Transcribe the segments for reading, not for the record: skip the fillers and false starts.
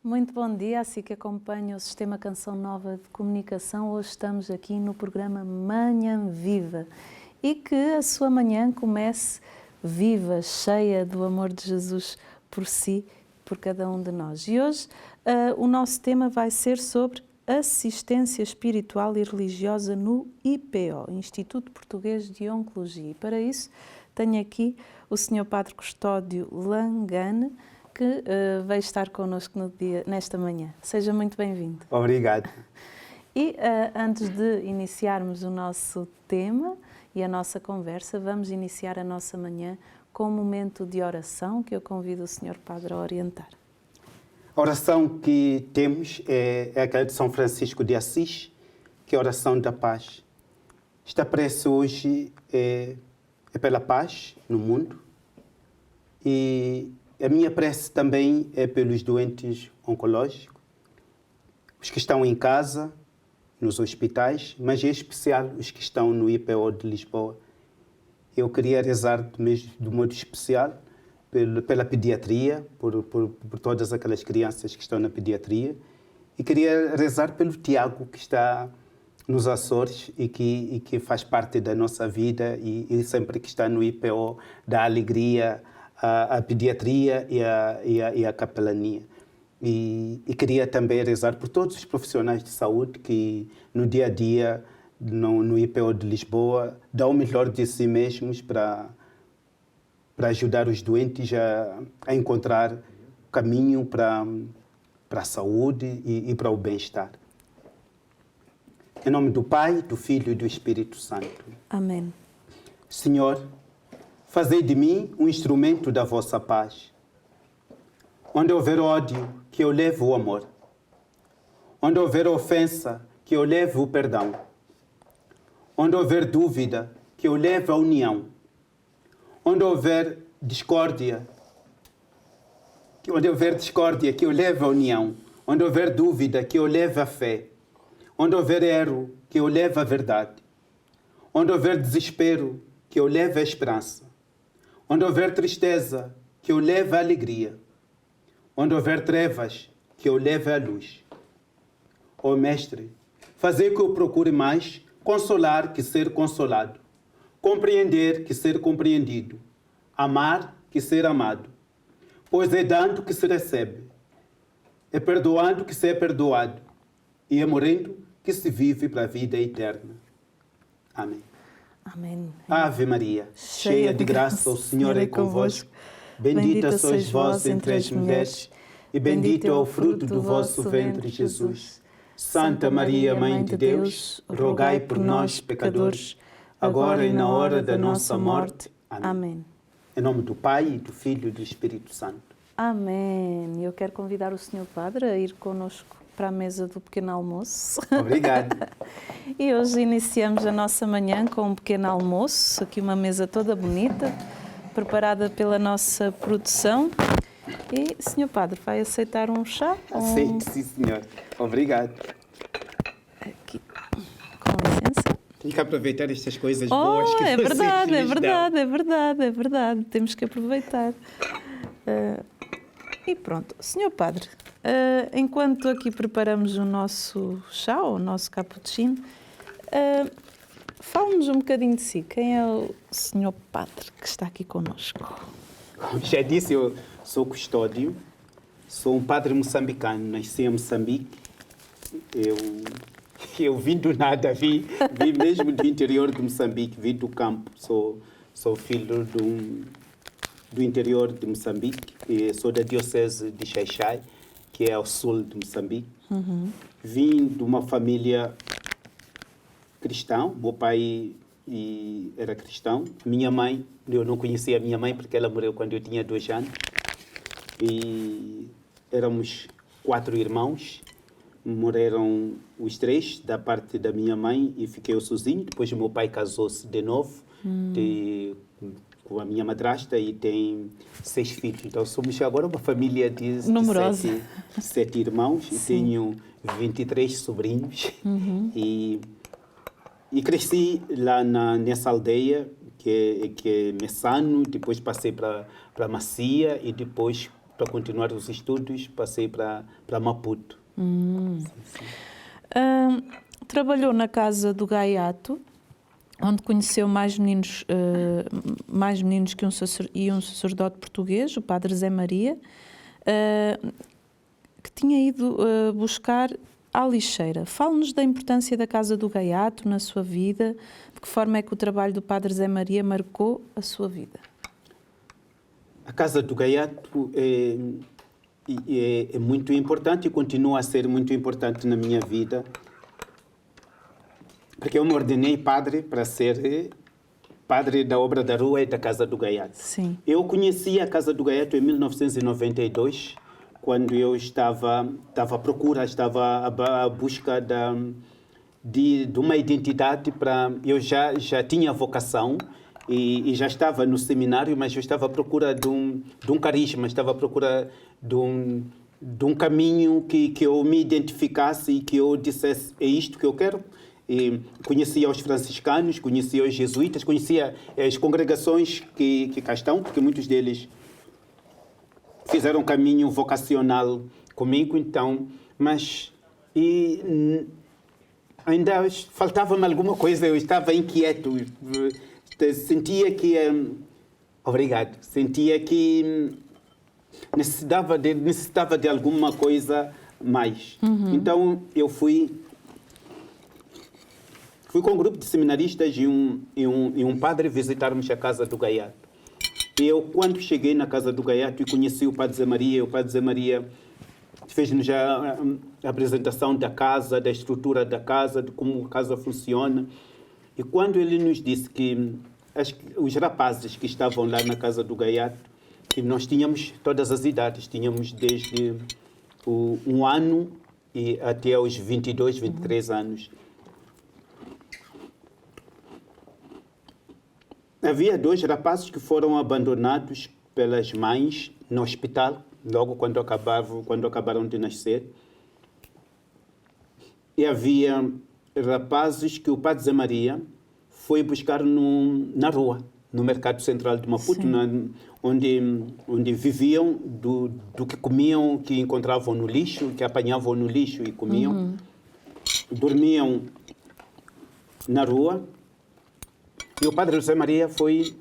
Muito bom dia, assim que acompanha o Sistema Canção Nova de Comunicação. Hoje estamos aqui no programa Manhã Viva e que a sua manhã comece viva, cheia do amor de Jesus por si, por cada um de nós. E hoje o nosso tema vai ser sobre assistência espiritual e religiosa no IPO, Instituto Português de Oncologia. E para isso tenho aqui o Sr. Padre Custódio Langane, que vai estar connosco nesta manhã. Seja muito bem-vindo. Obrigado. E antes de iniciarmos o nosso tema e a nossa conversa, vamos iniciar a nossa manhã com um momento de oração que eu convido o Sr. Padre a orientar. A oração que temos é aquela de São Francisco de Assis, que é a oração da paz. Esta prece hoje é pela paz no mundo e a minha prece também é pelos doentes oncológicos, os que estão em casa, nos hospitais, mas em especial os que estão no IPO de Lisboa. Eu queria rezar de modo especial pela pediatria, por todas aquelas crianças que estão na pediatria, e queria rezar pelo Tiago, que está nos Açores e que faz parte da nossa vida e sempre que está no IPO dá alegria a pediatria e a capelania. E queria também rezar por todos os profissionais de saúde que no dia a dia, no IPO de Lisboa, dão o melhor de si mesmos para ajudar os doentes a encontrar caminho para a saúde e para o bem-estar. Em nome do Pai, do Filho e do Espírito Santo. Amém. Senhor, fazei de mim um instrumento da vossa paz. Onde houver ódio, que eu leve o amor. Onde houver ofensa, que eu leve o perdão. Onde houver dúvida, que eu leve a união. Onde houver discórdia, que eu leve a união. Onde houver dúvida, que eu leve a fé. Onde houver erro, que eu leve a verdade. Onde houver desespero, que eu leve a esperança. Onde houver tristeza, que eu leve a alegria. Onde houver trevas, que eu leve a luz. Ó Mestre, fazei que eu procure mais consolar que ser consolado, compreender que ser compreendido, amar que ser amado. Pois é dando que se recebe, é perdoando que se é perdoado, e é morrendo que se vive para a vida eterna. Amém. Amém. Ave Maria, cheia de graça, o Senhor é convosco. Bendita sois vós entre as mulheres, e bendito é o fruto do vosso ventre, Jesus. Santa Maria, Mãe de Deus, rogai por nós, pecadores, agora e na hora da nossa morte. Amém. Em nome do Pai, do Filho e do Espírito Santo. Amém. Eu quero convidar o Sr. Padre a ir connosco para a mesa do pequeno almoço. Obrigado. E hoje iniciamos a nossa manhã com um pequeno almoço, aqui uma mesa toda bonita, preparada pela nossa produção. E, Sr. Padre, vai aceitar um chá? Aceito, sim, senhor. Obrigado. Aqui, com licença. Tem que aproveitar estas coisas boas que é vocês verdade, é nos verdade, dão. é verdade, é verdade. Temos que aproveitar. E pronto. Sr. Padre, enquanto aqui preparamos o nosso chá, o nosso cappuccino, fale-nos um bocadinho de si. Quem é o Sr. Padre que está aqui connosco? Como já disse, eu sou Custódio, sou um padre moçambicano, nasci em Moçambique. Eu vim do nada, vim mesmo do interior de Moçambique, vim do campo. Sou filho do interior de Moçambique, e sou da diocese de Xai-Xai, que é ao sul de Moçambique. Uhum. Vim de uma família cristã, meu pai era cristão. Minha mãe, eu não conhecia a minha mãe porque ela morreu quando eu tinha 2 anos. E éramos 4 irmãos, morreram os 3 da parte da minha mãe e fiquei eu sozinho. Depois o meu pai casou-se de novo com a minha madrasta e tem 6 filhos. Então somos agora uma família de 7 irmãos. E tenho 23 sobrinhos. Uhum. E cresci lá nessa aldeia que é Messano, depois passei para Macia e depois para continuar os estudos, passei para Maputo. Sim, sim. Trabalhou na casa do Gaiato, onde conheceu mais meninos que um sacerdote português, o padre Zé Maria, que tinha ido buscar à lixeira. Fale-nos da importância da casa do Gaiato na sua vida, de que forma é que o trabalho do padre Zé Maria marcou a sua vida? A casa do Gaiato é muito importante e continua a ser muito importante na minha vida, porque eu me ordenei padre para ser padre da Obra da Rua e da Casa do Gaiato. Sim. Eu conheci a Casa do Gaiato em 1992, quando eu estava à procura, estava à busca de uma identidade para... Eu já tinha vocação e já estava no seminário, mas eu estava à procura de um carisma, estava à procura de um caminho que eu me identificasse e que eu dissesse, é isto que eu quero. E conhecia os franciscanos, conhecia os jesuítas, conhecia as congregações que cá estão, porque muitos deles fizeram um caminho vocacional comigo, então, mas ainda faltava-me alguma coisa, eu estava inquieto, sentia que... Obrigado. Sentia que necessitava de alguma coisa mais. Uhum. Então, eu fui com um grupo de seminaristas e um padre visitarmos a casa do Gaiato. E eu, quando cheguei na casa do Gaiato e conheci o padre Zé Maria, o padre Zé Maria fez-nos já a apresentação da casa, da estrutura da casa, de como a casa funciona. E quando ele nos disse que os rapazes que estavam lá na casa do Gaiato, que nós tínhamos todas as idades, tínhamos desde 1 ano e até aos 22, 23 anos. Havia 2 rapazes que foram abandonados pelas mães no hospital, logo quando acabaram de nascer. E havia rapazes que o padre Zé Maria foi buscar na rua, no mercado central de Maputo, onde viviam do que comiam, que encontravam no lixo, que apanhavam no lixo e comiam. Uhum. Dormiam na rua. E o padre José Maria foi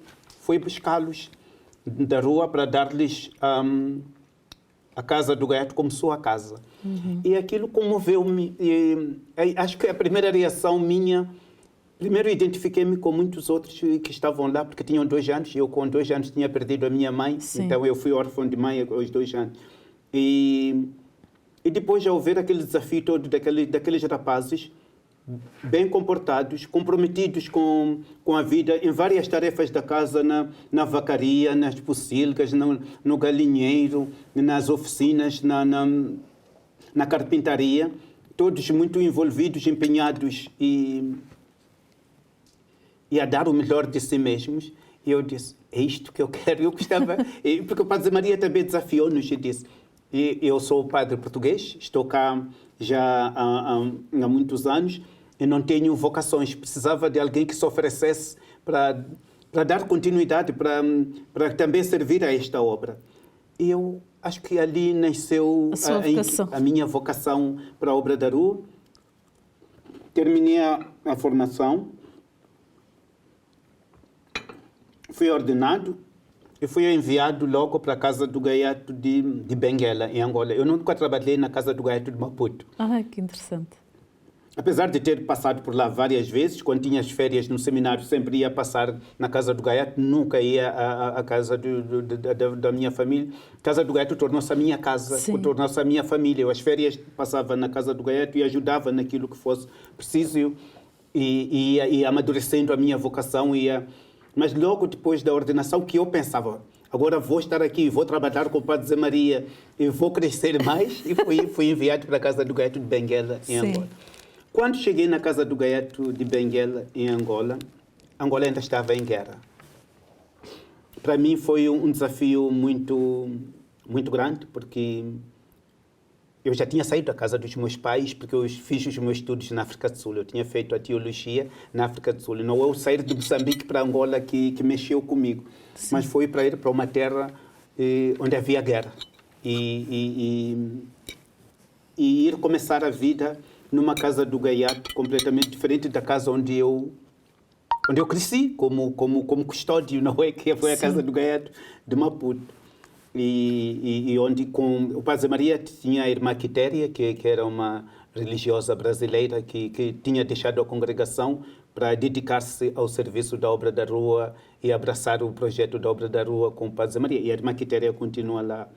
buscá-los da rua para dar-lhes a casa do Gaiato como sua casa. Uhum. E aquilo comoveu-me. Acho que a primeira reação minha... Primeiro, identifiquei-me com muitos outros que estavam lá, porque tinham 2 anos. Eu, com 2 anos, tinha perdido a minha mãe. Sim. Então, eu fui órfão de mãe aos 2 anos. E depois, ao ver aquele desafio todo daqueles rapazes, bem comportados, comprometidos com a vida, em várias tarefas da casa, na vacaria, nas pocilgas, no galinheiro, nas oficinas, na carpintaria, todos muito envolvidos, empenhados e a dar o melhor de si mesmos. E eu disse, é isto que eu quero. Eu gostava, porque o padre Zé Maria também desafiou-nos e disse, eu sou padre português, estou cá já há muitos anos, e não tenho vocações, precisava de alguém que se oferecesse para dar continuidade, para também servir a esta obra. E eu acho que ali nasceu a minha vocação para a Obra da Rua. Terminei a formação, fui ordenado e fui enviado logo para a Casa do Gaiato de Benguela, em Angola. Eu nunca trabalhei na Casa do Gaiato de Maputo. Ah, que interessante. Apesar de ter passado por lá várias vezes, quando tinha as férias no seminário, sempre ia passar na Casa do Gaiato, nunca ia à casa da minha família. A Casa do Gaiato tornou-se a minha casa, tornou-se a minha família. Eu, as férias, passava na Casa do Gaiato e ajudava naquilo que fosse preciso e ia amadurecendo a minha vocação. Mas logo depois da ordenação, que eu pensava, agora vou estar aqui, vou trabalhar com o padre Zé Maria e vou crescer mais, e fui enviado para a Casa do Gaiato de Benguela, em Angola. Quando cheguei na Casa do Gaiato de Benguela, em Angola, Angola ainda estava em guerra. Para mim foi um desafio muito, muito grande, porque eu já tinha saído da casa dos meus pais, porque eu fiz os meus estudos na África do Sul. Eu tinha feito a teologia na África do Sul. Não é o sair de Moçambique para Angola que mexeu comigo, mas foi para ir para uma terra onde havia guerra. e ir começar a vida numa casa do Gaiato completamente diferente da casa onde eu cresci como custódio, não é? Que foi a casa do Gaiato de Maputo. E onde com o Padre Maria tinha a irmã Quitéria, que era uma religiosa brasileira que tinha deixado a congregação para dedicar-se ao serviço da obra da rua e abraçar o projeto da obra da rua com o Padre Maria. E a irmã Quitéria continua lá.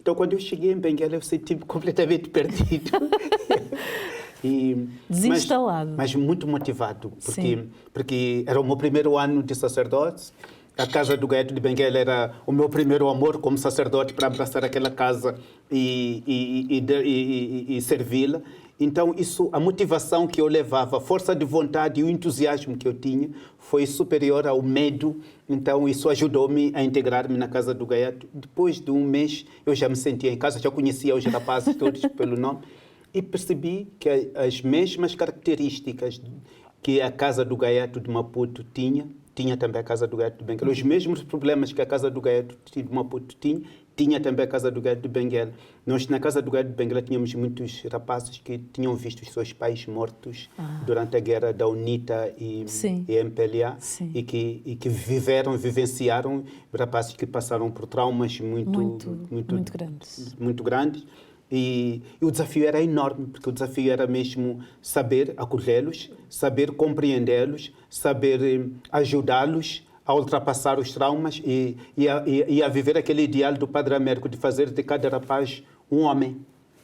Então, quando eu cheguei em Benguela, eu senti-me completamente perdido. Desinstalado. Mas muito motivado, porque era o meu primeiro ano de sacerdote. A casa do Gaiato de Benguela era o meu primeiro amor como sacerdote para abraçar aquela casa e servi-la. Então, a motivação que eu levava, a força de vontade e o entusiasmo que eu tinha foi superior ao medo. Então, isso ajudou-me a integrar-me na casa do Gaiato. Depois de um mês, eu já me sentia em casa, já conhecia os rapazes todos pelo nome e percebi que as mesmas características que a casa do Gaiato de Maputo tinha também a casa do Gaiato de Benguela. Os mesmos problemas que a casa do Gaiato de Maputo tinha também a casa do Gaiato de Benguela. Nós, na casa do Gaiato de Benguela, tínhamos muitos rapazes que tinham visto os seus pais mortos durante a guerra da UNITA e MPLA e que vivenciaram, rapazes que passaram por traumas muito grandes. E o desafio era enorme, porque o desafio era mesmo saber acolhê-los, saber compreendê-los, saber ajudá-los a ultrapassar os traumas e a viver aquele ideal do Padre Américo de fazer de cada rapaz um homem.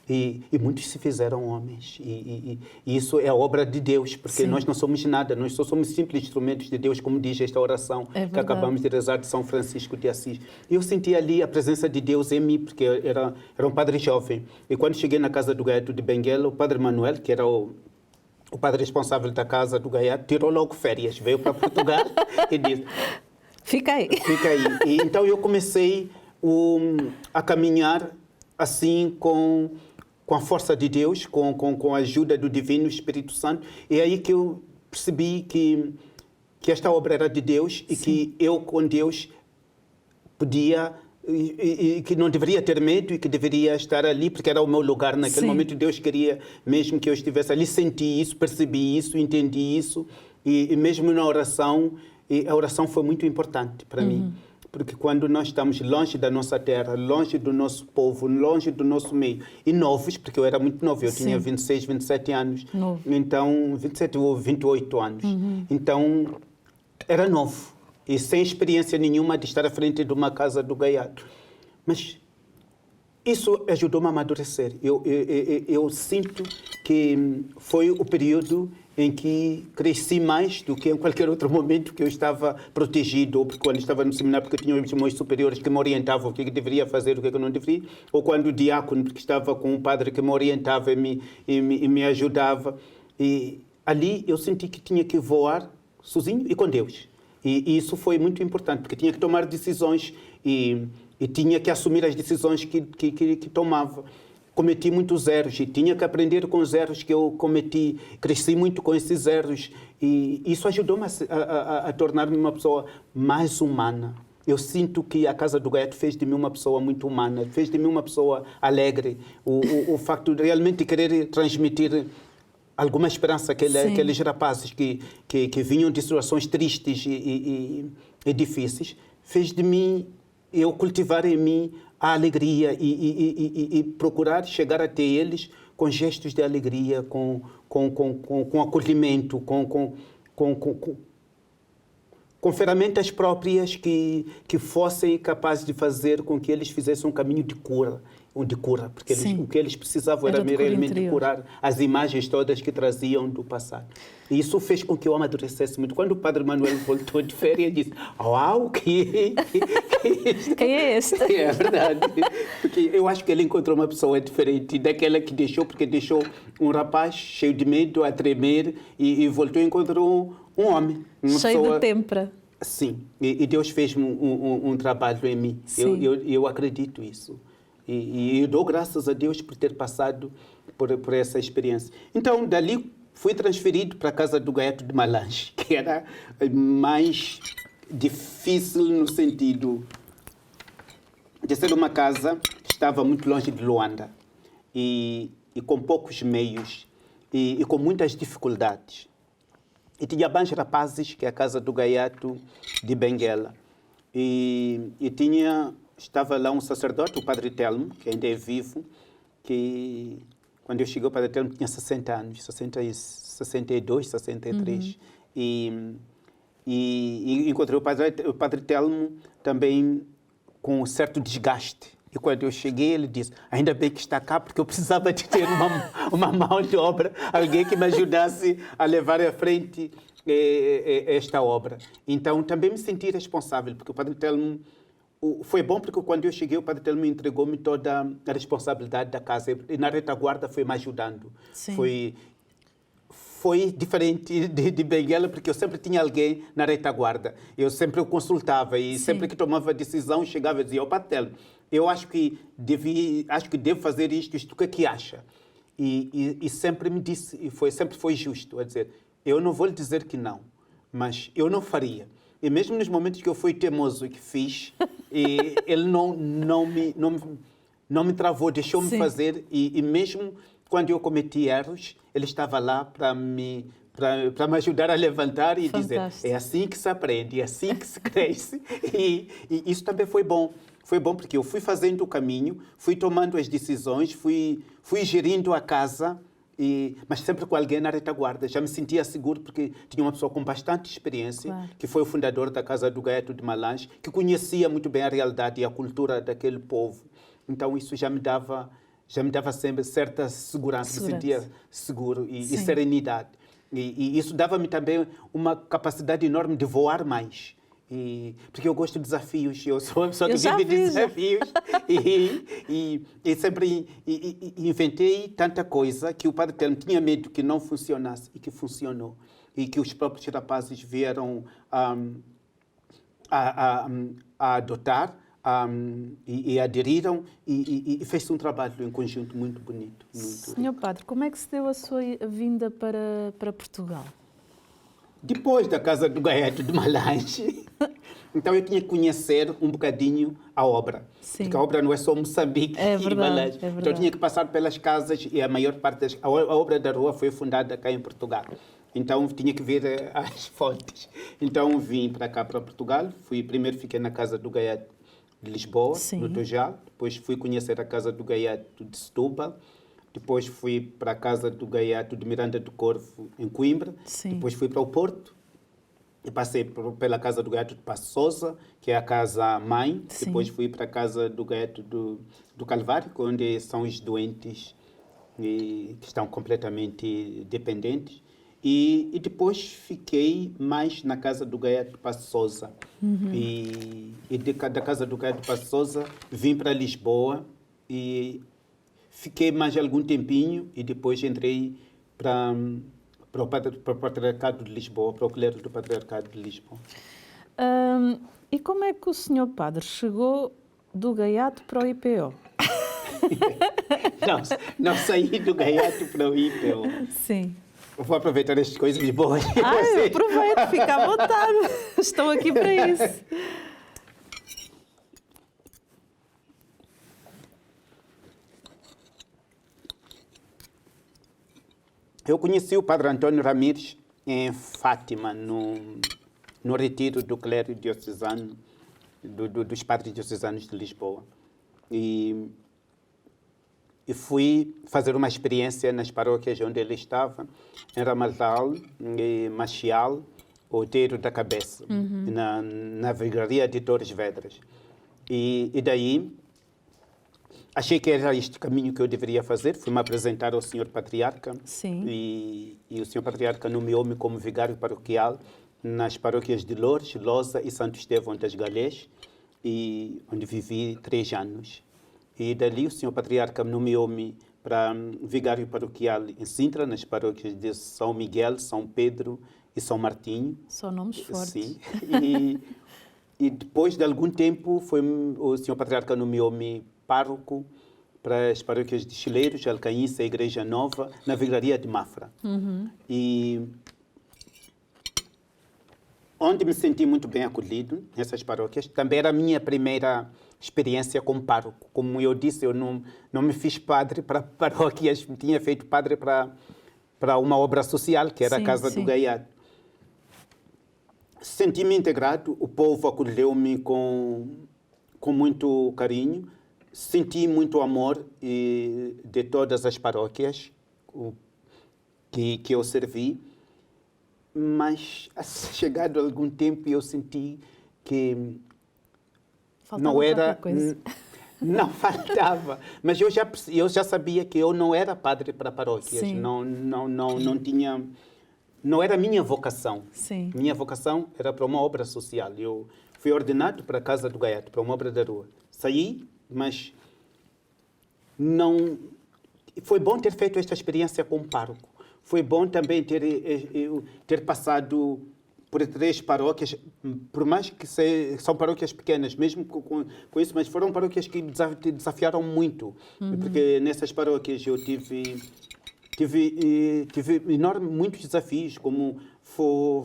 E muitos se fizeram homens. E isso é a obra de Deus, porque nós não somos nada, nós só somos simples instrumentos de Deus, como diz esta oração que acabamos de rezar de São Francisco de Assis. E eu senti ali a presença de Deus em mim, porque era um padre jovem. E quando cheguei na casa do Gaiato de Benguela, o Padre Manuel, que era o padre responsável da casa do Gaiato, tirou logo férias, veio para Portugal e disse: Fica aí. E então eu comecei a caminhar assim com a força de Deus, com a ajuda do Divino Espírito Santo. E é aí que eu percebi que esta obra era de Deus e que eu com Deus podia e que não deveria ter medo e que deveria estar ali porque era o meu lugar naquele momento. Deus queria mesmo que eu estivesse ali. Senti isso, percebi isso, entendi isso e mesmo na oração, a oração foi muito importante para mim. Porque quando nós estamos longe da nossa terra, longe do nosso povo, longe do nosso meio, e novos, porque eu era muito novo, eu tinha 26, 27 anos, então 27 ou 28 anos, então era novo, e sem experiência nenhuma de estar à frente de uma casa do Gaiato. Mas isso ajudou-me a amadurecer. Eu sinto que foi o período em que cresci mais do que em qualquer outro momento que eu estava protegido, ou porque quando estava no seminário, porque eu tinha os meus superiores que me orientavam o que eu deveria fazer, o que eu não deveria, ou quando o diácono, porque estava com um padre que me orientava e me ajudava. E ali eu senti que tinha que voar sozinho e com Deus. E isso foi muito importante, porque tinha que tomar decisões e tinha que assumir as decisões que tomava. Cometi muitos erros e tinha que aprender com os erros que eu cometi. Cresci muito com esses erros e isso ajudou-me a tornar-me uma pessoa mais humana. Eu sinto que a Casa do Gaiato fez de mim uma pessoa muito humana, fez de mim uma pessoa alegre. O facto de realmente querer transmitir alguma esperança àqueles rapazes que vinham de situações tristes e difíceis, fez de mim, eu cultivar em mim a alegria e procurar chegar até eles com gestos de alegria, com acolhimento, com ferramentas próprias que fossem capazes de fazer com que eles fizessem um caminho de cura, porque o que eles precisavam era realmente curar as imagens todas que traziam do passado. E isso fez com que eu amadurecesse muito. Quando o Padre Manuel voltou de férias, disse: "Uau, quem é este?" É verdade. Porque eu acho que ele encontrou uma pessoa diferente daquela que deixou, porque deixou um rapaz cheio de medo, a tremer, e voltou e encontrou um homem. Cheio de têmpera. Sim. E Deus fez um trabalho em mim. Eu acredito isso. E eu dou graças a Deus por ter passado por essa experiência. Então, dali fui transferido para a Casa do Gaiato de Malange, que era mais difícil no sentido de ser uma casa que estava muito longe de Luanda e com poucos meios e com muitas dificuldades. E tinha Bans Rapazes, que é a casa do Gaiato de Benguela. E estava lá um sacerdote, o Padre Telmo, que ainda é vivo, que quando eu cheguei, o Padre Telmo tinha 60 anos, 62, 63. E encontrei o Padre Telmo também com um certo desgaste. E quando eu cheguei, ele disse, ainda bem que está cá, porque eu precisava de ter uma mão de obra, alguém que me ajudasse a levar à frente esta obra. Então, também me senti responsável, porque o Padre Telmo foi bom, porque quando eu cheguei, o Padre Telmo entregou-me toda a responsabilidade da casa. E na retaguarda foi me ajudando. Sim. Foi diferente de Benguela, porque eu sempre tinha alguém na retaguarda. Eu sempre o consultava e sempre que tomava decisão, chegava e dizia, ó Padre Telmo, eu acho que devo fazer isto, o que é que acha? E sempre me disse, sempre foi justo, a dizer, eu não vou lhe dizer que não, mas eu não faria. E mesmo nos momentos que eu fui teimoso e que fiz, ele não me travou, deixou-me fazer. E mesmo quando eu cometi erros, ele estava lá para me ajudar a levantar e dizer, é assim que se aprende, é assim que se cresce. E isso também foi bom. Foi bom porque eu fui fazendo o caminho, fui tomando as decisões, fui gerindo a casa, mas sempre com alguém na retaguarda. Já me sentia seguro porque tinha uma pessoa com bastante experiência, claro, que foi o fundador da Casa do Gaiato de Malange, que conhecia muito bem a realidade e a cultura daquele povo. Então isso já me dava sempre certa segurança, me sentia seguro e serenidade. E isso dava-me também uma capacidade enorme de voar mais. Porque eu gosto de desafios, eu sou uma pessoa que vive de desafios e sempre inventei tanta coisa que o Padre Telmo tinha medo que não funcionasse e que funcionou. E que os próprios rapazes vieram a adotar e aderiram e fez-se um trabalho em conjunto muito bonito. Senhor Padre, como é que se deu a sua vinda para Portugal? Depois da Casa do Gaiato de Malange, então eu tinha que conhecer um bocadinho a obra. Sim. Porque a obra não é só Moçambique e Malange. Então eu tinha que passar pelas casas e a maior parte a obra da rua foi fundada cá em Portugal. Então tinha que ver as fontes. Então vim para cá, para Portugal. Primeiro fiquei na Casa do Gaiato de Lisboa, no Tojal. Depois fui conhecer a Casa do Gaiato de Setúbal. Depois fui para a Casa do Gaiato de Miranda do Corvo, em Coimbra. Sim. Depois fui para o Porto. E passei pela Casa do Gaiato de Passo Sousa, que é a casa-mãe. Depois fui para a Casa do Gaiato do Calvário, onde são os doentes que estão completamente dependentes. E depois fiquei mais na Casa do Gaiato de Passo Sousa. E da Casa do Gaiato de Passo Sousa vim para Lisboa e fiquei mais algum tempinho e depois entrei para o Patriarcado de Lisboa, para o clero do Patriarcado de Lisboa. E como é que o senhor padre chegou do Gaiato para o IPO? Não saí do Gaiato para o IPO. Sim. Vou aproveitar estas coisas boas. Aproveito, fica à vontade. Estou aqui para isso. Eu conheci o Padre Antônio Ramires em Fátima, no retiro do clero diocesano, dos padres diocesanos de Lisboa. E fui fazer uma experiência nas paróquias onde ele estava, em Ramalhal, em Machial, Outeiro da Cabeça, na Vigaria de Torres Vedras. E daí achei que era este caminho que eu deveria fazer. Fui-me apresentar ao Senhor Patriarca. Sim. E o Senhor Patriarca nomeou-me como vigário paroquial nas paróquias de Loures, Lousa e Santo Estevão das Galés, onde vivi 3 anos. E dali o Senhor Patriarca nomeou-me para vigário paroquial em Sintra, nas paróquias de São Miguel, São Pedro e São Martinho. São nomes fortes. Sim. E depois de algum tempo, o Senhor Patriarca nomeou-me pároco para as paróquias de Chileiros, Alcaínça e Igreja Nova, na Vigaria de Mafra. E onde me senti muito bem acolhido, nessas paróquias. Também era a minha primeira experiência como pároco. Como eu disse, eu não me fiz padre para paróquias, tinha feito padre para uma obra social, que era a Casa do Gaiato. Senti-me integrado, o povo acolheu-me com muito carinho, senti muito amor de todas as paróquias que eu servi, mas, chegado algum tempo, eu senti que faltava não era... coisa. Não faltava, mas eu já sabia que eu não era padre para paróquias, não tinha... Não era a minha vocação. Sim. Minha vocação era para uma obra social. Eu fui ordenado para a Casa do Gaiato, para uma obra da rua. Saí, mas não... Foi bom ter feito esta experiência como pároco. Foi bom também ter passado por 3 paróquias, por mais que são paróquias pequenas, mesmo com isso, mas foram paróquias que desafiaram muito. Porque nessas paróquias eu tive muitos desafios, como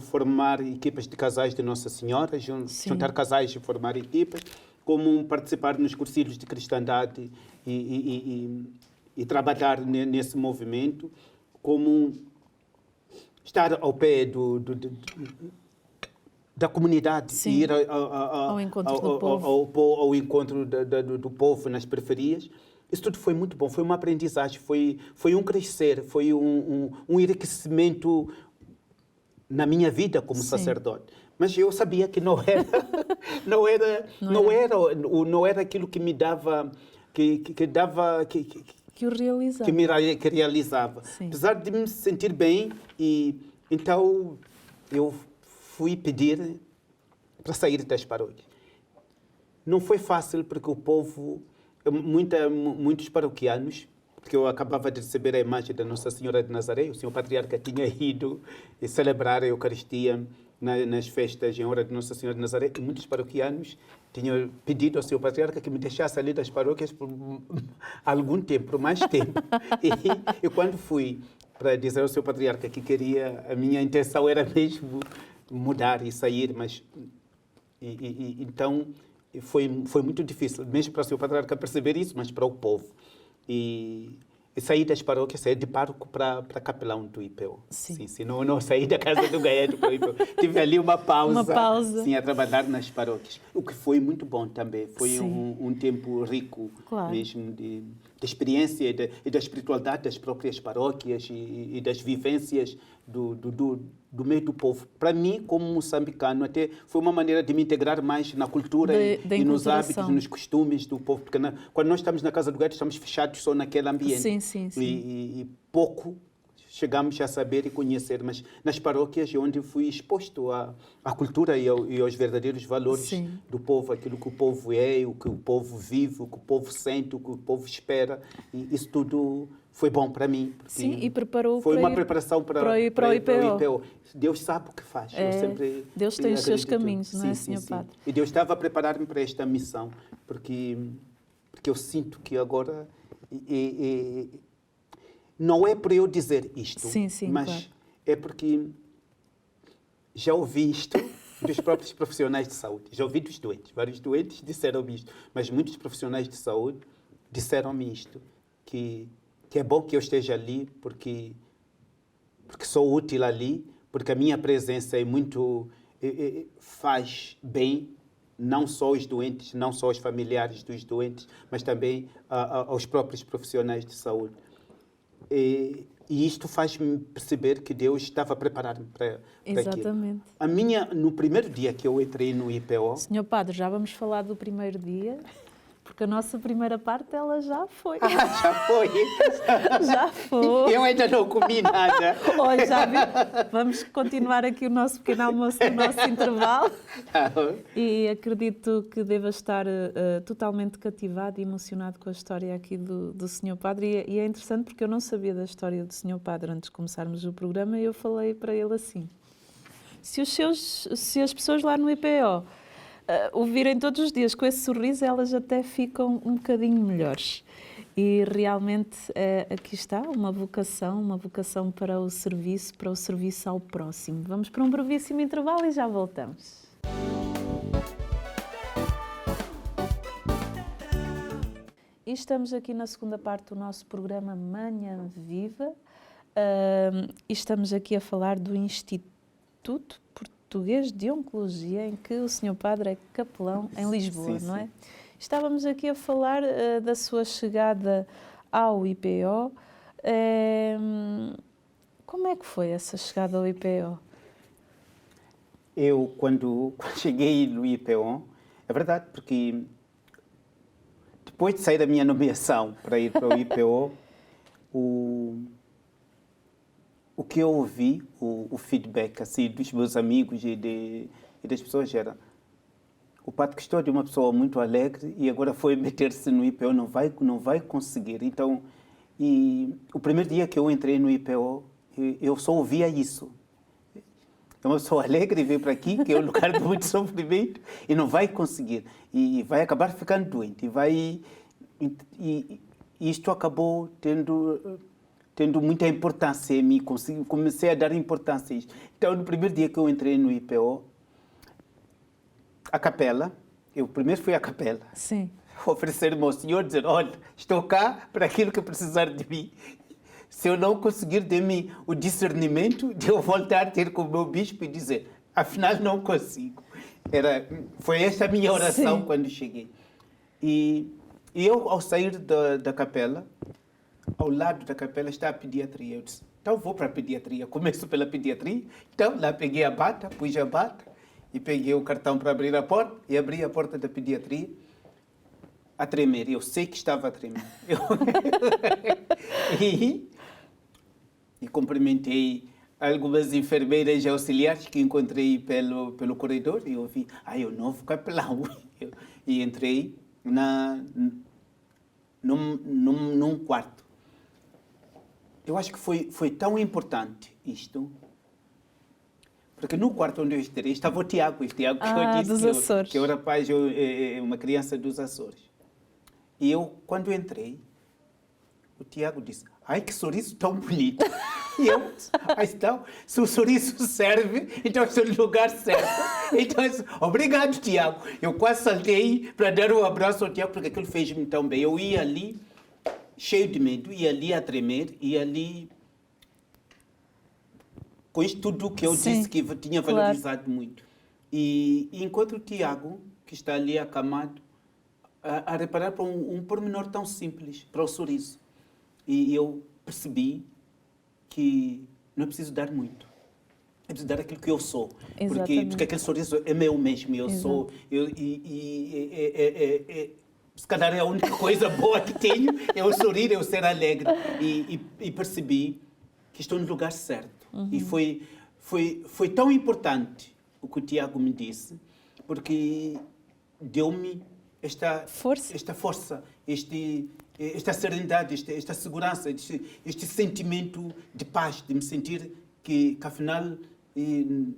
formar equipas de casais de Nossa Senhora, juntar casais e formar equipas, como participar nos cursilhos de cristandade e trabalhar nesse movimento, como estar ao pé da comunidade, e ir ao encontro do povo, ao encontro do povo nas periferias. Isso tudo foi muito bom, foi uma aprendizagem, foi um crescer, foi um enriquecimento na minha vida como sacerdote. Mas eu sabia que não era aquilo que me dava, que o realizava. Que realizava. Sim. Apesar de me sentir bem, então eu fui pedir para sair das paróquias. Não foi fácil, porque o povo... Muitos paroquianos, porque eu acabava de receber a imagem da Nossa Senhora de Nazaré, o senhor patriarca tinha ido celebrar a Eucaristia nas festas em honra de Nossa Senhora de Nazaré, e muitos paroquianos tinham pedido ao senhor patriarca que me deixasse ali das paróquias por algum tempo, por mais tempo. E quando fui para dizer ao senhor patriarca que queria, a minha intenção era mesmo mudar e sair, mas então... Foi muito difícil, mesmo para o seu patriarca perceber isso, mas para o povo. E saí das paróquias, saí de pároco para capelão do IPO. Sim. Não saí da Casa do Gaiato para o IPO. Tive ali uma pausa. Sim, a trabalhar nas paróquias. O que foi muito bom também. Foi um tempo rico, mesmo, de experiência e da espiritualidade das próprias paróquias e das vivências do meio do povo. Para mim, como moçambicano, até foi uma maneira de me integrar mais na cultura e nos hábitos, nos costumes do povo. Porque quando nós estamos na Casa do Gaiato, estamos fechados só naquele ambiente. Sim. E pouco chegamos a saber e conhecer. Mas nas paróquias, onde fui exposto à cultura e aos verdadeiros valores do povo, aquilo que o povo é, o que o povo vive, o que o povo sente, o que o povo espera. E isso tudo... foi bom para mim. Sim, e preparou foi uma preparação para o IPO. Deus sabe o que faz. Deus tem os seus caminhos, não é, Sr. Padre? E Deus estava a preparar-me para esta missão, porque eu sinto que agora... não é por eu dizer isto, mas é porque já ouvi isto dos próprios profissionais de saúde. Já ouvi dos doentes. Vários doentes disseram-me isto, mas muitos profissionais de saúde disseram-me isto, que é bom que eu esteja ali, porque sou útil ali, porque a minha presença faz bem, não só aos doentes, não só aos familiares dos doentes, mas também aos próprios profissionais de saúde. E isto faz-me perceber que Deus estava a preparar-me para Exatamente. aquilo. No primeiro dia que eu entrei no IPO... Senhor Padre, já vamos falar do primeiro dia... Porque a nossa primeira parte, ela já foi. Já foi? Já foi. Eu ainda não comi nada. Olha, já vi. Vamos continuar aqui o nosso pequeno almoço, o nosso intervalo. E acredito que deva estar totalmente cativado e emocionado com a história aqui do Sr. Padre. E é interessante porque eu não sabia da história do Sr. Padre antes de começarmos o programa, e eu falei para ele assim: se as pessoas lá no IPO o virem todos os dias com esse sorriso, elas até ficam um bocadinho melhores. E realmente aqui está uma vocação para o serviço ao próximo. Vamos para um brevíssimo intervalo e já voltamos. E estamos aqui na segunda parte do nosso programa Manhã Viva. E estamos aqui a falar do Instituto Português de Oncologia, em que o Sr. Padre é capelão em Lisboa, Sim, não é? sim. Estávamos aqui a falar da sua chegada ao IPO. Como é que foi essa chegada ao IPO? Eu, quando cheguei no IPO, é verdade, porque depois de sair da minha nomeação para ir para o IPO, o que eu ouvi, o feedback assim, dos meus amigos e das pessoas era: o Padre Custódio é uma pessoa muito alegre e agora foi meter-se no IPO, não vai conseguir. Então, e o primeiro dia que eu entrei no IPO, eu só ouvia isso. É uma pessoa alegre e veio para aqui, que é um lugar de muito sofrimento, e não vai conseguir. E vai acabar ficando doente. E isto acabou tendo muita importância em mim. Comecei a dar importância a isto. Então, no primeiro dia que eu entrei no IPO, a capela, eu primeiro fui à capela. Sim. Oferecer-me ao Senhor, dizer: olha, estou cá para aquilo que precisar de mim. Se eu não conseguir, dê-me o discernimento de eu voltar a ter com o meu bispo e dizer: afinal, não consigo. Foi esta a minha oração. Sim. Quando cheguei. E eu, ao sair da capela, ao lado da capela está a pediatria. Eu disse: então vou para a pediatria. Começo pela pediatria. Então, lá peguei a bata, pus a bata e peguei o cartão para abrir a porta e abri a porta da pediatria. A tremer. Eu sei que estava a tremer. E cumprimentei algumas enfermeiras auxiliares que encontrei pelo corredor e ouvi: é o novo capelão. E entrei num quarto. Eu acho que foi tão importante isto, porque no quarto onde eu entrei estava o Tiago que eu dos disse Açores. que eu era rapaz, uma criança dos Açores. E eu, quando entrei, o Tiago disse: ai, que sorriso tão bonito. E eu, então, se o sorriso serve, então estou no lugar certo. Então, obrigado, Tiago. Eu quase saltei para dar um abraço ao Tiago, porque aquilo fez-me tão bem. Eu ia ali, cheio de medo, ia ali a tremer, ia ali com isto tudo que eu disse que tinha valorizado muito. E encontro o Tiago, que está ali acamado, a reparar para um pormenor tão simples, para o sorriso. E eu percebi que não é preciso dar muito. É preciso dar aquilo que eu sou. Porque aquele sorriso é meu mesmo. Eu sou. Se calhar é a única coisa boa que tenho, é o sorrir, é o ser alegre. E percebi que estou no lugar certo. Uhum. E foi tão importante o que o Tiago me disse, porque deu-me esta força, esta serenidade, esta segurança, este sentimento de paz, de me sentir que afinal,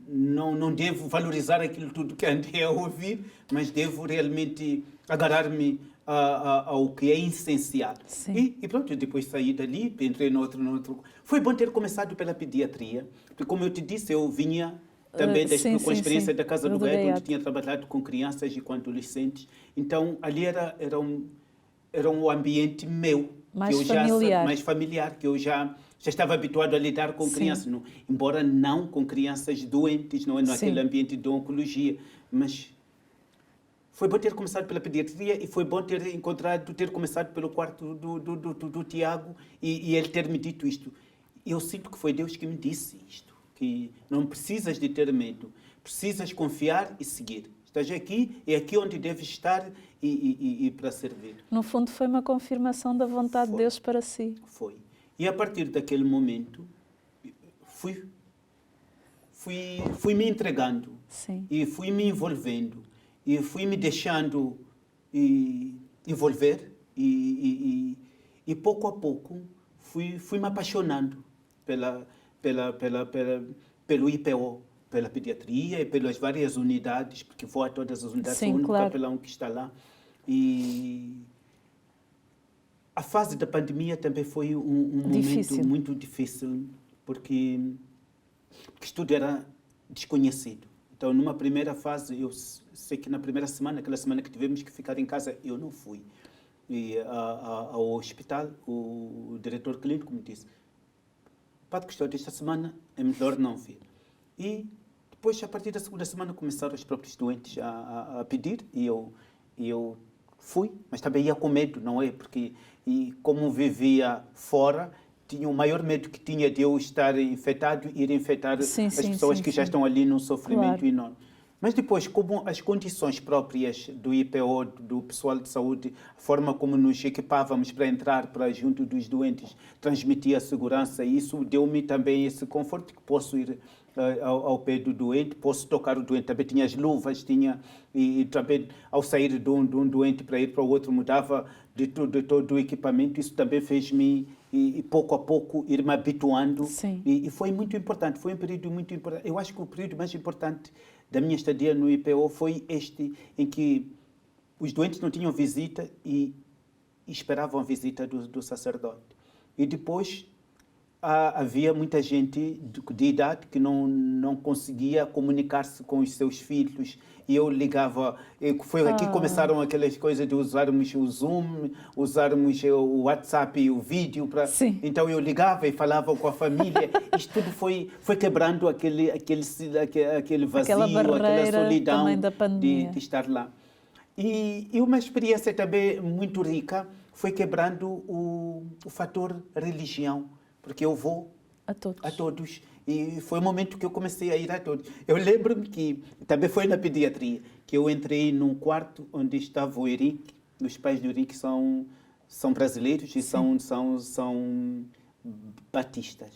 não devo valorizar aquilo tudo que andei a ouvir, mas devo realmente agarrar-me ao que é essencial. E pronto, depois saí dali, entrei no outro. Foi bom ter começado pela pediatria, porque, como eu te disse, eu vinha também com a experiência da Casa do Gaeta, onde tinha trabalhado com crianças e com adolescentes. Então, ali era um ambiente meu, mais familiar. Mais familiar, que eu já estava habituado a lidar com crianças, embora não com crianças doentes, não é naquele ambiente de oncologia, mas foi bom ter começado pela pediatria e foi bom ter começado pelo quarto do Tiago e ele ter me dito isto. Eu sinto que foi Deus que me disse isto, que não precisas de ter medo, precisas confiar e seguir. Estás aqui, é aqui onde deves estar e para servir. No fundo, foi uma confirmação da vontade de Deus para si. Foi. E a partir daquele momento, fui me entregando. Sim. E fui me envolvendo. E fui me deixando envolver. E pouco a pouco, fui me apaixonando pelo IPO. Pela pediatria e pelas várias unidades, porque vou a todas as unidades, sou o único capelão que está lá. E a fase da pandemia também foi um momento muito difícil, porque tudo era desconhecido. Então, numa primeira fase, eu sei que na primeira semana, aquela semana que tivemos que ficar em casa, eu não fui. ao hospital, o diretor clínico me disse: Padre Custódio, esta semana é melhor não vir. E depois, a partir da segunda semana, começaram os próprios doentes a pedir e eu fui, mas também ia com medo, não é? Porque, como vivia fora, tinha o maior medo que tinha de eu estar infectado e ir infectar as pessoas que já estão ali num sofrimento enorme. Mas depois, como as condições próprias do IPO, do pessoal de saúde, a forma como nos equipávamos para entrar para junto dos doentes, transmitia segurança, e isso deu-me também esse conforto que posso ir ao pé do doente, posso tocar o doente. Também tinha as luvas, e também ao sair de um doente para ir para o outro, mudava de todo o equipamento. Isso também fez-me, e pouco a pouco, ir me habituando. E foi muito importante, foi um período muito importante. Eu acho que o período mais importante da minha estadia no IPO foi este, em que os doentes não tinham visita e esperavam a visita do sacerdote. E depois havia muita gente de idade que não conseguia comunicar-se com os seus filhos. E eu ligava. Foi aqui que começaram aquelas coisas de usarmos o Zoom, usarmos o WhatsApp e o vídeo. Então eu ligava e falava com a família. Isto tudo foi quebrando aquele vazio, aquela solidão da pandemia. De estar lá. E uma experiência também muito rica foi quebrando o fator religião. Porque eu vou a todos. E foi o momento que eu comecei a ir a todos. Eu lembro-me que, também foi na pediatria, que eu entrei num quarto onde estava o Henrique. Os pais do Henrique são brasileiros e são batistas.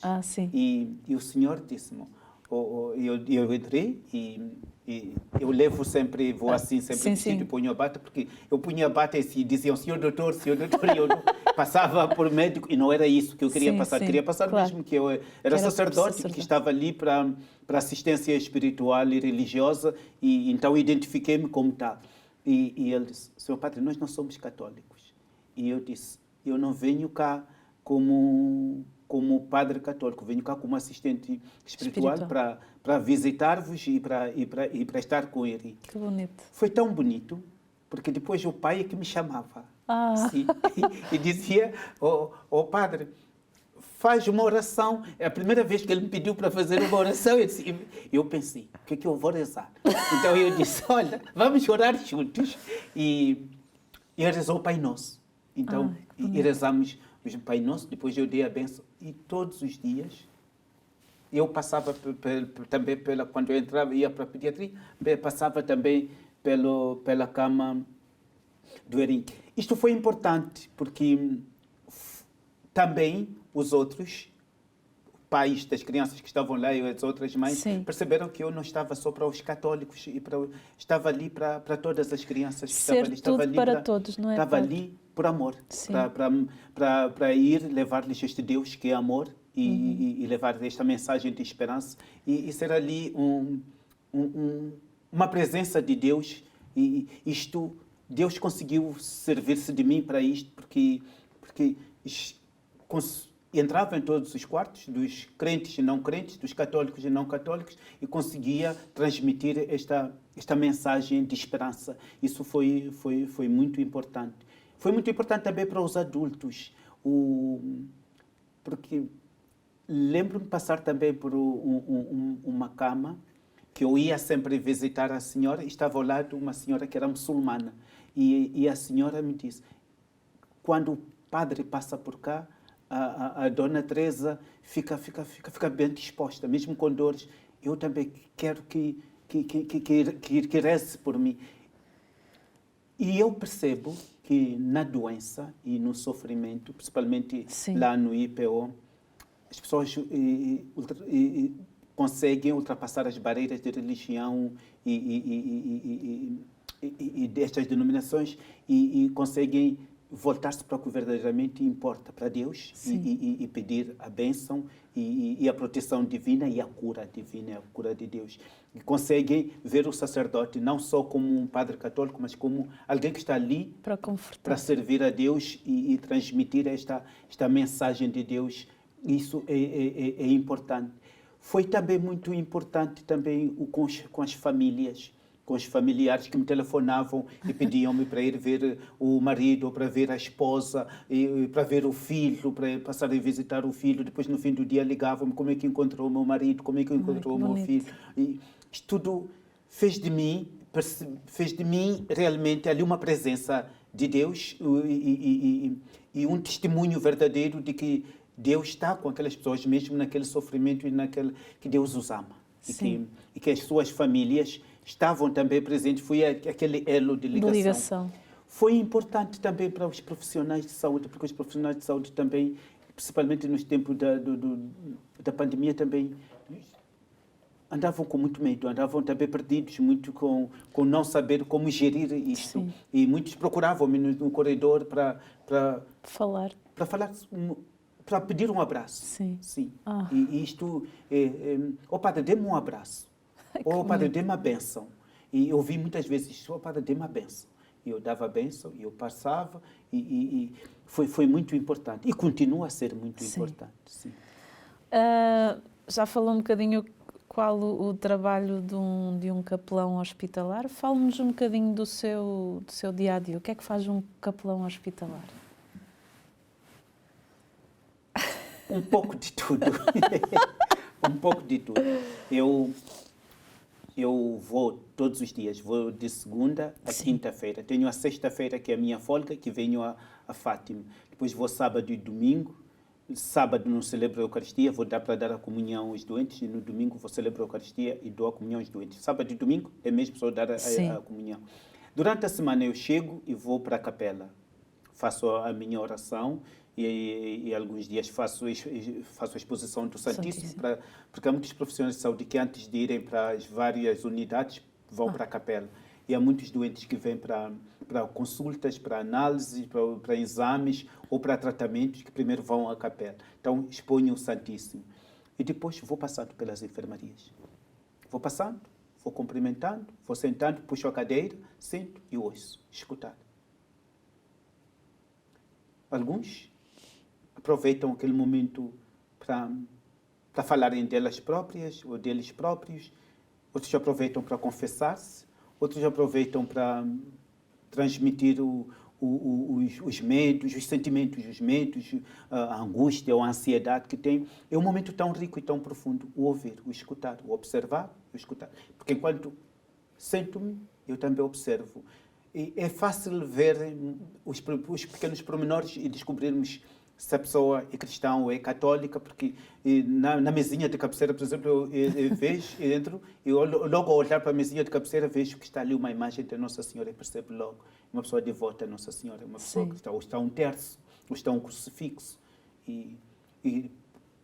E o senhor disse-me, eu entrei e eu levo sempre, vou assim, sempre vestido, ponho a bata, porque eu punha a bata e diziam, senhor doutor, e eu passava por médico, e não era isso que eu queria passar. Queria passar mesmo que eu era sacerdote, que estava ali para assistência espiritual e religiosa, e então identifiquei-me como tal. E ele disse, senhor padre, nós não somos católicos. E eu disse, eu não venho cá como padre católico, venho cá como assistente espiritual para visitar-vos e para estar com ele. Que bonito. Foi tão bonito, porque depois o pai é que me chamava. Sim, e dizia, padre, faz uma oração. É a primeira vez que ele me pediu para fazer uma oração. Eu pensei, o que é que eu vou rezar? Então eu disse, olha, vamos orar juntos. E rezou o Pai Nosso. Então, e rezamos o Pai Nosso, depois eu dei a bênção. E todos os dias, eu passava também quando eu entrava, ia para a pediatria, passava também pela cama do Henrique. Isto foi importante, porque também os outros pais das crianças que estavam lá e as outras mães perceberam que eu não estava só para os católicos, estava ali para todas as crianças que estavam ali. Estava ali para todos, não é? Estava ali por amor, para ir levar-lhes este Deus que é amor e levar esta mensagem de esperança e ser ali uma presença de Deus. E Deus conseguiu servir-se de mim para isto, porque entrava em todos os quartos dos crentes e não crentes, dos católicos e não católicos, e conseguia transmitir esta mensagem de esperança. Isso foi muito importante. Foi muito importante também para os adultos, porque lembro-me de passar também por uma cama, que eu ia sempre visitar a senhora, e estava ao lado uma senhora que era muçulmana. E a senhora me disse, quando o padre passa por cá, a dona Teresa fica bem disposta, mesmo com dores. Eu também quero que reze por mim. E eu percebo que na doença e no sofrimento, principalmente lá no IPO, as pessoas conseguem ultrapassar as barreiras de religião e destas denominações e conseguem voltar-se para o que verdadeiramente importa para Deus e pedir a bênção e a proteção divina e a cura divina, a cura de Deus. E conseguem ver o sacerdote não só como um padre católico, mas como alguém que está ali para servir a Deus e transmitir esta mensagem de Deus. Isso é importante. Foi também muito importante também com as famílias, com os familiares que me telefonavam e pediam-me para ir ver o marido, para ver a esposa, e para ver o filho, para passar a visitar o filho. Depois, no fim do dia, ligavam-me como é que encontrou o meu marido, como é que encontrou o meu filho. E isto tudo fez de mim realmente ali uma presença de Deus e um testemunho verdadeiro de que Deus está com aquelas pessoas, mesmo naquele sofrimento e naquele que Deus os ama. E que as suas famílias estavam também presentes. Foi aquele elo de ligação. Foi importante também para os profissionais de saúde, porque os profissionais de saúde também, principalmente nos tempos da pandemia, também andavam com muito medo, andavam também perdidos, muito com não saber como gerir isto. Sim. E muitos procuravam-me no corredor para falar, para pedir um abraço. Sim. Sim. E isto, padre, dê-me um abraço. Padre, dê-me a bênção. E eu ouvi muitas vezes, padre, dê-me a bênção. E eu dava a bênção, e eu passava, e foi muito importante. E continua a ser muito importante. Sim. Já falou um bocadinho qual o trabalho de um capelão hospitalar. Fale-nos um bocadinho do seu dia-a-dia. O que é que faz um capelão hospitalar? Um pouco de tudo. Um pouco de tudo. Eu vou todos os dias, vou de segunda a quinta-feira. Tenho a sexta-feira, que é a minha folga, que venho a Fátima. Depois vou sábado e domingo. Sábado não celebro a Eucaristia, vou dar para dar a comunhão aos doentes. E no domingo vou celebrar a Eucaristia e dou a comunhão aos doentes. Sábado e domingo é mesmo só dar a comunhão. Durante a semana eu chego e vou para a capela. Faço a minha oração e alguns dias faço a exposição do Santíssimo. Porque há muitos profissionais de saúde que antes de irem para as várias unidades vão para a capela. E há muitos doentes que vêm para consultas, para análises, para exames ou para tratamentos que primeiro vão à capela. Então, exponho o Santíssimo. E depois vou passando pelas enfermarias. Vou passando, vou cumprimentando, vou sentando, puxo a cadeira, sento e ouço, escutar. Alguns aproveitam aquele momento para falarem delas próprias ou deles próprios. Outros aproveitam para confessar-se. Outros aproveitam para transmitir os medos, os sentimentos, os medos, a angústia ou a ansiedade que tem. É um momento tão rico e tão profundo, o ouvir, o escutar, o observar, o escutar. Porque enquanto sento-me, eu também observo. E é fácil ver os pequenos pormenores e descobrirmos se a pessoa é cristã ou é católica, porque na mesinha de cabeceira, por exemplo, eu vejo, entro, e logo ao olhar para a mesinha de cabeceira vejo que está ali uma imagem de Nossa Senhora e percebo logo. Uma pessoa devota a Nossa Senhora, uma pessoa que está um terço, ou está um crucifixo. E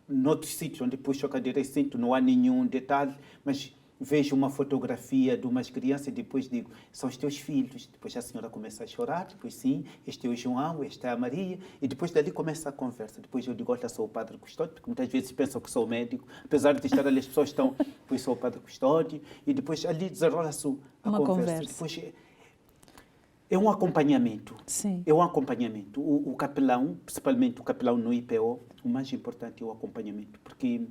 noutros sítios onde puxo a cadeira e sinto, não há nenhum detalhe, mas vejo uma fotografia de umas crianças e depois digo, são os teus filhos. Depois a senhora começa a chorar, depois sim, este é o João, esta é a Maria, e depois dali começa a conversa. Depois eu digo, olha, sou o padre Custódio, porque muitas vezes pensam que sou médico, apesar de estar ali as pessoas estão, depois sou o padre Custódio, e depois ali desenrola-se a conversa. Depois é um acompanhamento. Sim. É um acompanhamento. O capelão, principalmente o capelão no IPO, o mais importante é o acompanhamento, porque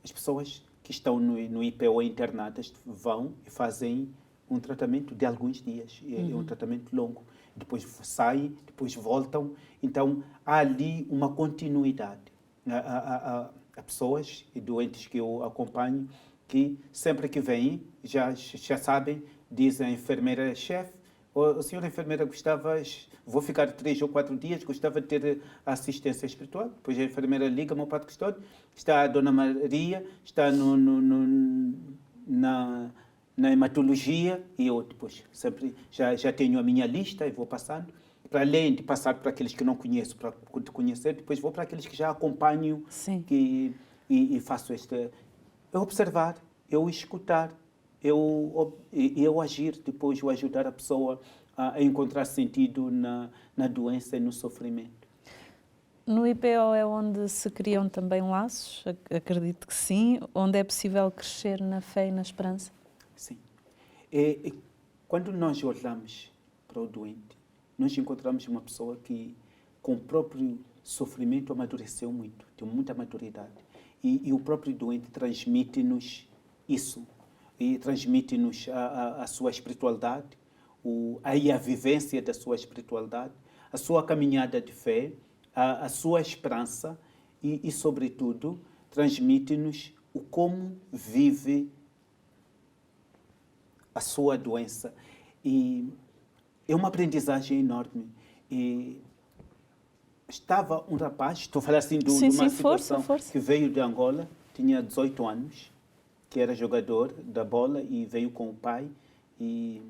as pessoas que estão no IPO internadas vão e fazem um tratamento de alguns dias. É um tratamento longo. Depois saem, depois voltam. Então, há ali uma continuidade. Há pessoas e doentes que eu acompanho que sempre que vêm, já sabem, diz a enfermeira-chefe, a senhora enfermeira vou ficar 3 ou 4 dias, gostava de ter assistência espiritual. Depois a enfermeira liga-me ao padre Custódio, está a Dona Maria, está na hematologia, e eu depois sempre já tenho a minha lista e vou passando. Para além de passar para aqueles que não conheço, para conhecer, depois vou para aqueles que já acompanho e faço eu observar, eu escutar, eu agir depois, eu ajudar a pessoa a encontrar sentido na doença e no sofrimento. No IPO é onde se criam também laços, acredito que sim, onde é possível crescer na fé e na esperança? Sim. Quando nós olhamos para o doente, nós encontramos uma pessoa que, com o próprio sofrimento, amadureceu muito, tem muita maturidade. E o próprio doente transmite-nos isso. e transmite-nos a sua espiritualidade, a vivência da sua espiritualidade, a sua caminhada de fé, a sua esperança e, sobretudo, transmite-nos o como vive a sua doença. E é uma aprendizagem enorme. E estava um rapaz, estou a falar assim de uma situação que veio de Angola, tinha 18 anos, que era jogador da bola e veio com o pai e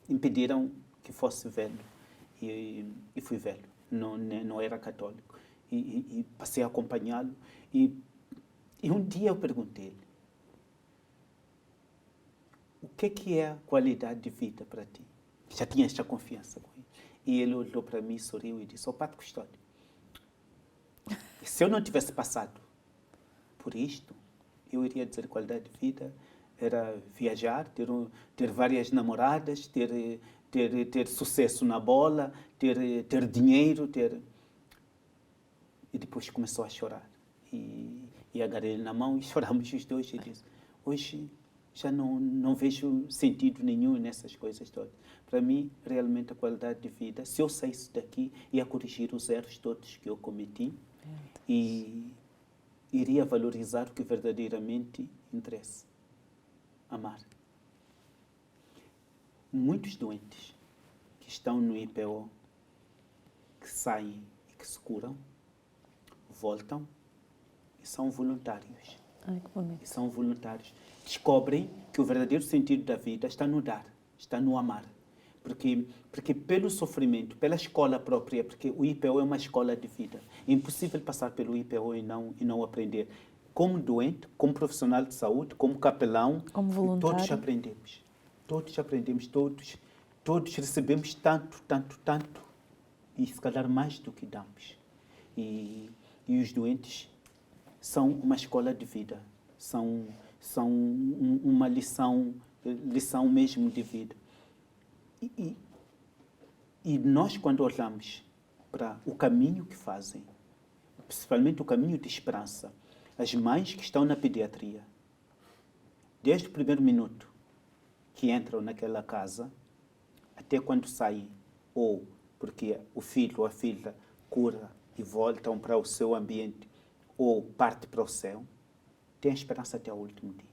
impediram que fosse velho. E fui velho, não era católico. E passei a acompanhá-lo. E um dia eu perguntei-lhe: o que é a qualidade de vida para ti? Já tinha esta confiança com ele. E ele olhou para mim, sorriu e disse: Padre Custódio, se eu não tivesse passado por isto, eu iria dizer qualidade de vida era viajar, ter várias namoradas, ter sucesso na bola, ter dinheiro, E depois começou a chorar. E agarrei ele na mão e choramos os dois. E disse: hoje já não vejo sentido nenhum nessas coisas todas. Para mim, realmente, a qualidade de vida, se eu saísse daqui, ia corrigir os erros todos que eu cometi e iria valorizar o que verdadeiramente interessa: amar. Muitos doentes que estão no IPO, que saem e que se curam, voltam e são voluntários. Ai, que bonito. E são voluntários. Descobrem que o verdadeiro sentido da vida está no dar, está no amar. Porque pelo sofrimento, pela escola própria, porque o IPO é uma escola de vida. É impossível passar pelo IPO e não aprender. Como doente, como profissional de saúde, como capelão, como voluntário. Todos aprendemos. Todos aprendemos, todos recebemos tanto, e se calhar mais do que damos. E os doentes são uma escola de vida, são uma lição mesmo de vida. E nós, quando olhamos para o caminho que fazem, principalmente o caminho de esperança, as mães que estão na pediatria, desde o primeiro minuto que entram naquela casa, até quando saem, ou porque o filho ou a filha cura e voltam para o seu ambiente, ou parte para o céu, tem esperança até o último dia.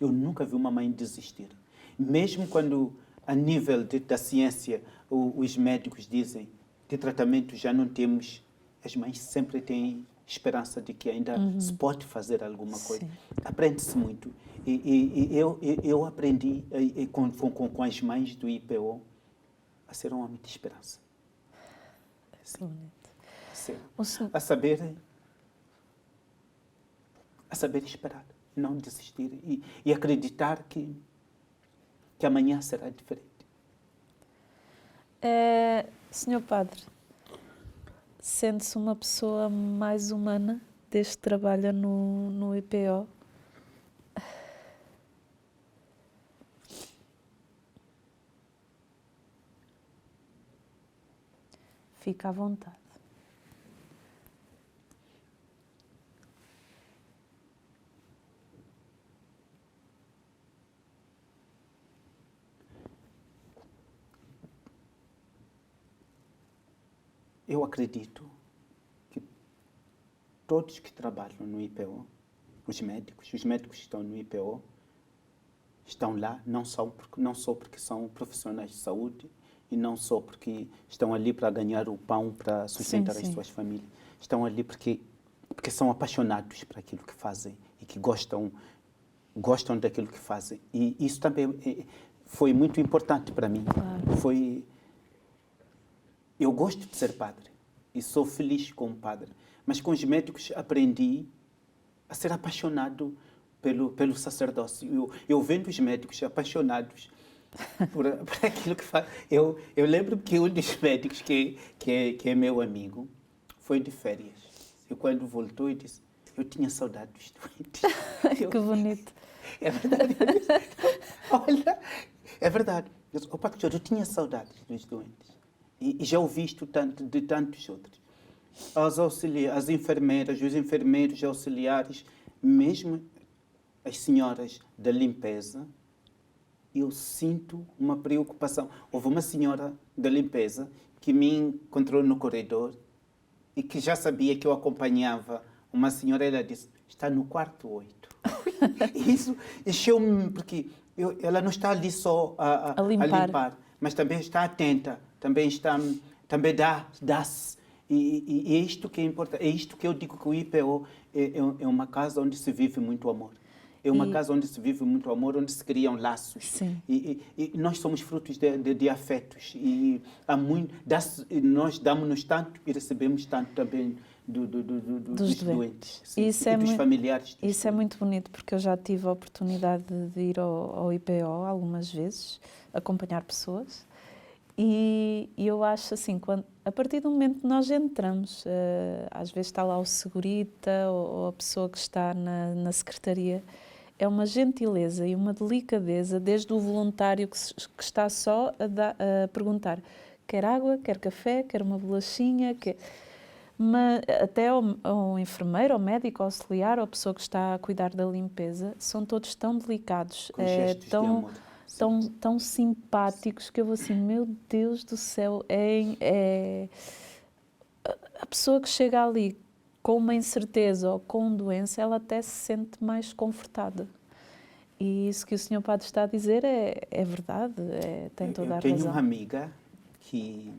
Eu nunca vi uma mãe desistir. Mesmo quando, a nível da ciência, os médicos dizem que tratamento já não temos, as mães sempre têm esperança de que ainda se pode fazer alguma coisa. Aprende-se muito. E eu aprendi com as mães do IPO a ser um homem de esperança. Sim. A saber esperar, não desistir e acreditar que amanhã será diferente. Senhor Padre, sente-se uma pessoa mais humana desde que trabalha no IPO? Fica à vontade. Eu acredito que todos que trabalham no IPO, os médicos que estão no IPO, estão lá não só porque são profissionais de saúde e não só porque estão ali para ganhar o pão para sustentar as suas famílias. Estão ali porque são apaixonados por aquilo que fazem e que gostam daquilo que fazem. E isso também foi muito importante para mim. Claro. Eu gosto de ser padre e sou feliz como padre, mas com os médicos aprendi a ser apaixonado pelo sacerdócio. Eu vendo os médicos apaixonados por aquilo que fazem. Eu lembro que um dos médicos que é meu amigo foi de férias. E quando voltou, eu disse: eu tinha saudade dos doentes. Que bonito. É verdade. Olha, é verdade. Eu tinha saudade dos doentes. E já ouvi isto de tantos outros. As enfermeiras, os enfermeiros auxiliares, mesmo as senhoras da limpeza, eu sinto uma preocupação. Houve uma senhora da limpeza que me encontrou no corredor e que já sabia que eu acompanhava uma senhora. Ela disse, está no quarto 8. Isso encheu-me, porque ela não está ali só a limpar, mas também está atenta, também dá-se. E é isto que é importante. É isto que eu digo que o IPO é uma casa onde se vive muito amor. É uma casa onde se vive muito amor, onde se criam laços. Sim. E nós somos frutos de afetos. E nós damos-nos tanto e recebemos tanto também dos doentes. Sim, e dos familiares. Isso é muito bonito, porque eu já tive a oportunidade de ir ao IPO algumas vezes, acompanhar pessoas. E eu acho assim, a partir do momento que nós entramos, às vezes está lá o segurita ou a pessoa que está na secretaria, é uma gentileza e uma delicadeza, desde o voluntário que está só a perguntar, quer água, quer café, quer uma bolachinha, até ao enfermeiro, ao médico, ao auxiliar, ou a pessoa que está a cuidar da limpeza, são todos tão delicados, tão simpáticos, que eu vou assim, meu Deus do céu, a pessoa que chega ali com uma incerteza ou com doença, ela até se sente mais confortada. E isso que o Sr. Padre está a dizer é verdade, tem toda a razão. Eu tenho uma amiga que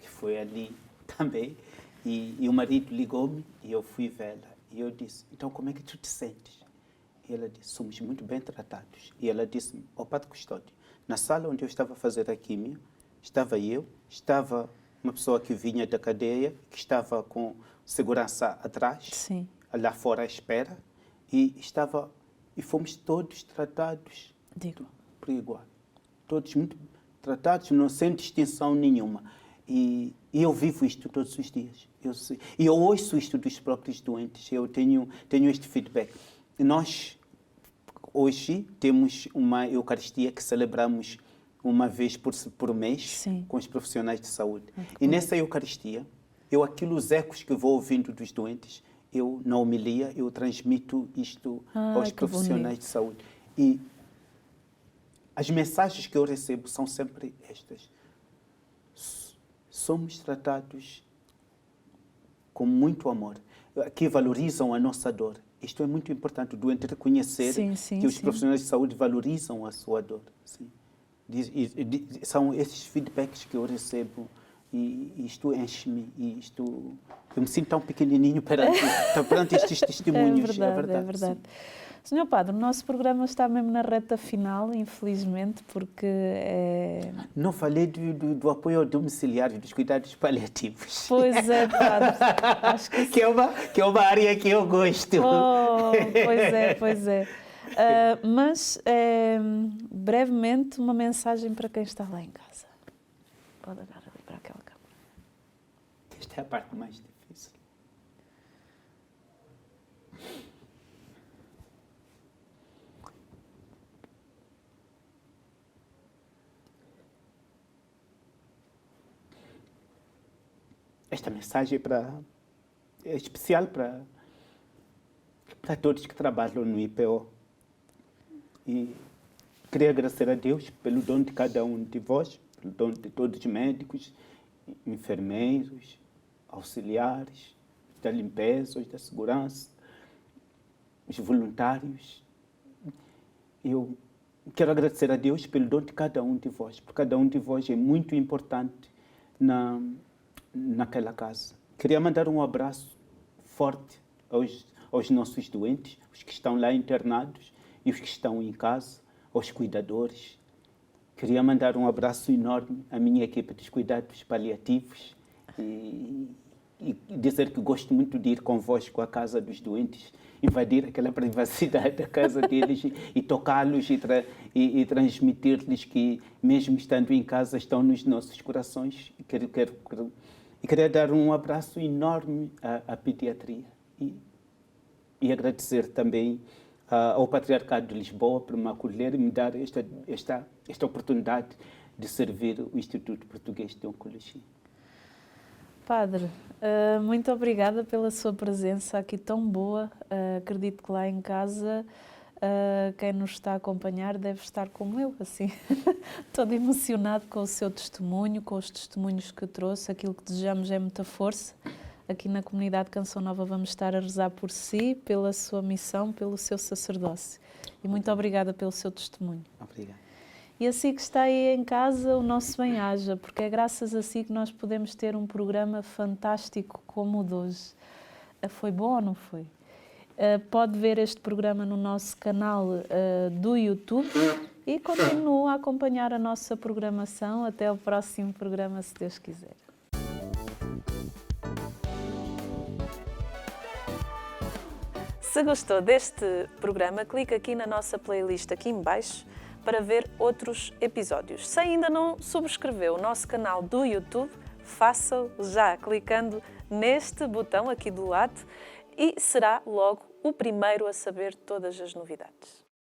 foi ali também, e o marido ligou-me e eu fui vê-la. E eu disse, então como é que tu te sentes? E ela disse, somos muito bem tratados. E ela disse-me, Padre Custódio, na sala onde eu estava a fazer a químio, estava uma pessoa que vinha da cadeia, que estava com segurança atrás, sim, lá fora à espera, e fomos todos tratados por igual. Todos muito tratados, sem distinção nenhuma. E eu vivo isto todos os dias. E eu ouço isto dos próprios doentes. Eu tenho este feedback. Nós, hoje, temos uma Eucaristia que celebramos uma vez por mês, sim, com os profissionais de saúde. E nessa Eucaristia, os ecos que eu vou ouvindo dos doentes, eu, na homilia, eu transmito isto aos profissionais de saúde. E as mensagens que eu recebo são sempre estas. Somos tratados com muito amor, que valorizam a nossa dor. Isto é muito importante, o doente reconhecer que os profissionais de saúde valorizam a sua dor. Sim. São esses feedbacks que eu recebo e isto enche-me, eu me sinto tão pequenininho perante estes testemunhos. É verdade. Senhor Padre, o nosso programa está mesmo na reta final, infelizmente, porque Não falei do apoio domiciliário, dos cuidados paliativos. Pois é, Padre. Acho que é uma área que eu gosto. Pois é. Mas, brevemente, uma mensagem para quem está lá em casa. Pode olhar ali para aquela câmara. Esta é a parte mais difícil. Esta mensagem é especial para todos que trabalham no IPO. E queria agradecer a Deus pelo dom de cada um de vós, pelo dom de todos os médicos, enfermeiros, auxiliares, da limpeza, da segurança, os voluntários. Eu quero agradecer a Deus pelo dom de cada um de vós, porque cada um de vós é muito importante naquela casa. Queria mandar um abraço forte aos nossos doentes, os que estão lá internados e os que estão em casa, aos cuidadores. Queria mandar um abraço enorme à minha equipe dos cuidados paliativos e dizer que gosto muito de ir convosco à casa dos doentes, invadir aquela privacidade da casa deles e tocá-los e transmitir-lhes que, mesmo estando em casa, estão nos nossos corações. E queria dar um abraço enorme à pediatria e agradecer também ao Patriarcado de Lisboa por me acolher e me dar esta oportunidade de servir o Instituto Português de Oncologia. Padre, muito obrigada pela sua presença aqui tão boa. Acredito que lá em casa quem nos está a acompanhar deve estar como eu, assim, todo emocionado com o seu testemunho, com os testemunhos que trouxe. Aquilo que desejamos é muita força. Aqui na comunidade Canção Nova vamos estar a rezar por si, pela sua missão, pelo seu sacerdócio. E muito obrigada pelo seu testemunho. Obrigado. E assim que está aí em casa, o nosso bem-aja, porque é graças a si que nós podemos ter um programa fantástico como o de hoje. Foi bom ou não foi? Pode ver este programa no nosso canal do YouTube e continua a acompanhar a nossa programação. Até o próximo programa, se Deus quiser. Se gostou deste programa, clique aqui na nossa playlist aqui em baixo para ver outros episódios. Se ainda não subscreveu o nosso canal do YouTube, faça-o já clicando neste botão aqui do lado e será logo o primeiro a saber todas as novidades.